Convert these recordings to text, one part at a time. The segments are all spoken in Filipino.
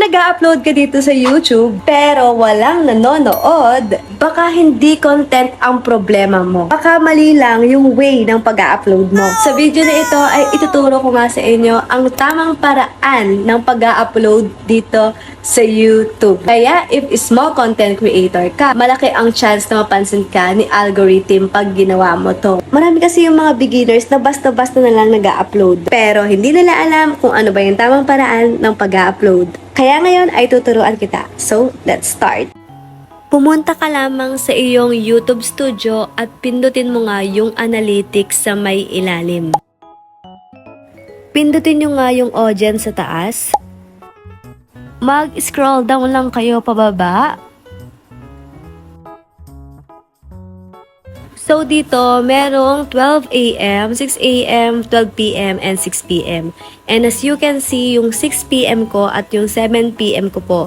nag-upload ka dito sa YouTube pero walang nanonood, baka hindi content ang problema mo. Baka mali lang yung way ng pag-upload mo. Sa video na ito ay ituturo ko nga sa inyo ang tamang paraan ng pag-upload dito sa YouTube. Kaya if small content creator ka, malaki ang chance na mapansin ka ni algorithm pag ginawa mo to. Marami kasi yung mga beginners na basta-basta na lang nag-upload pero hindi nila alam kung ano ba yung tamang paraan ng pag-upload. Kaya ngayon ay tuturuan kita. So, let's start. Pumunta ka lamang sa iyong YouTube studio at pindutin mo nga yung analytics sa may ilalim. Pindutin nyo nga yung audience sa taas. Mag-scroll down lang kayo pababa. So dito, merong 12 a.m., 6 a.m., 12 p.m., and 6 p.m. And as you can see, yung 6 p.m. ko at yung 7 p.m. ko po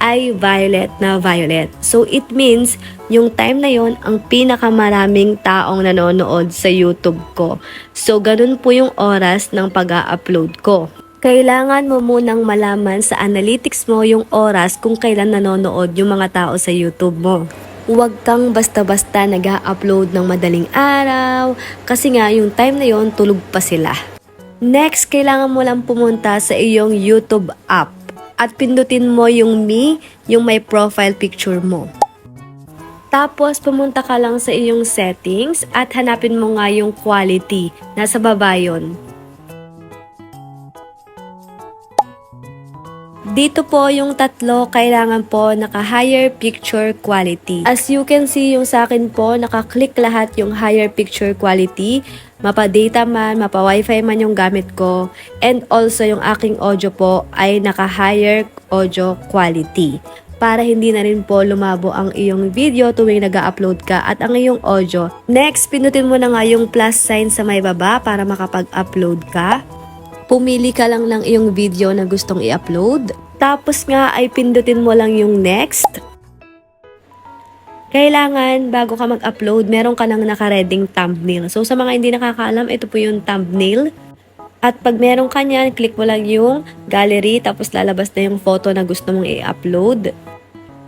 ay violet na violet. So it means, yung time na yon ang pinakamaraming taong nanonood sa YouTube ko. So ganun po yung oras ng pag-upload ko. Kailangan mo munang malaman sa analytics mo yung oras kung kailan nanonood yung mga tao sa YouTube mo. Huwag kang basta-basta nag-upload ng madaling araw kasi nga yung time na yon tulog pa sila. Next, kailangan mo lang pumunta sa iyong YouTube app at pindutin mo yung me, yung may profile picture mo. Tapos, pumunta ka lang sa iyong settings at hanapin mo nga yung quality. Nasa baba yun. Dito po yung tatlo, kailangan po naka-higher picture quality. As you can see, yung sa akin po, naka-click lahat yung higher picture quality. Mapa-data man, mapa-wifi man yung gamit ko. And also, yung aking audio po ay naka-higher audio quality. Para hindi na rin po lumabo ang iyong video tuwing nag-upload ka at ang iyong audio. Next, pinutin mo na nga yung plus sign sa may baba para makapag-upload ka. Pumili ka lang ng iyong video na gustong i-upload. Tapos nga ay pindutin mo lang yung next. Kailangan bago ka mag-upload, meron ka nang nakareding thumbnail. So sa mga hindi nakakaalam, ito po yung thumbnail. At pag meron ka niyan, click mo lang yung gallery tapos lalabas na yung photo na gusto mong i-upload.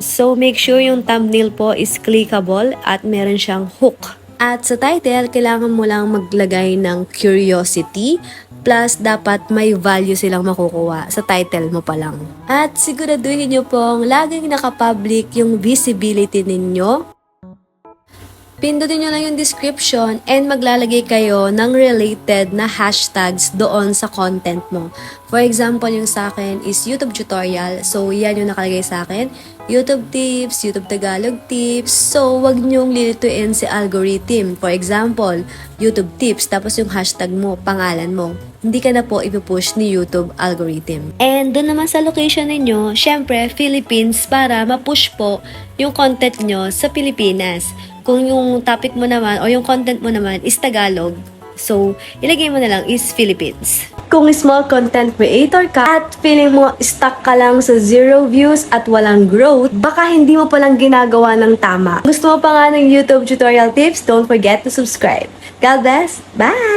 So make sure yung thumbnail po is clickable at meron siyang hook. At sa title, kailangan mo lang maglagay ng curiosity plus dapat may value silang makukuha sa title mo pa lang. At siguraduhin nyo pong laging nakapublic yung visibility ninyo. Pindutin nyo lang yung description and maglalagay kayo ng related na hashtags doon sa content mo. For example, yung sa akin is YouTube tutorial. So, yan yung nakalagay sa akin. YouTube tips, YouTube Tagalog tips. So, wag nyong lilituin si algorithm. For example, YouTube tips, tapos yung hashtag mo, pangalan mo. Hindi ka na po ipupush ni YouTube algorithm. And doon naman sa location ninyo, syempre, Philippines para ma-push po yung content nyo sa Pilipinas. Kung yung topic mo naman o yung content mo naman is Tagalog, so ilagay mo na lang is Philippines. Kung small content creator ka at feeling mo stuck ka lang sa 0 views at walang growth, baka hindi mo palang ginagawa ng tama. Gusto mo pa nga ng YouTube tutorial tips? Don't forget to subscribe. God bless! Bye!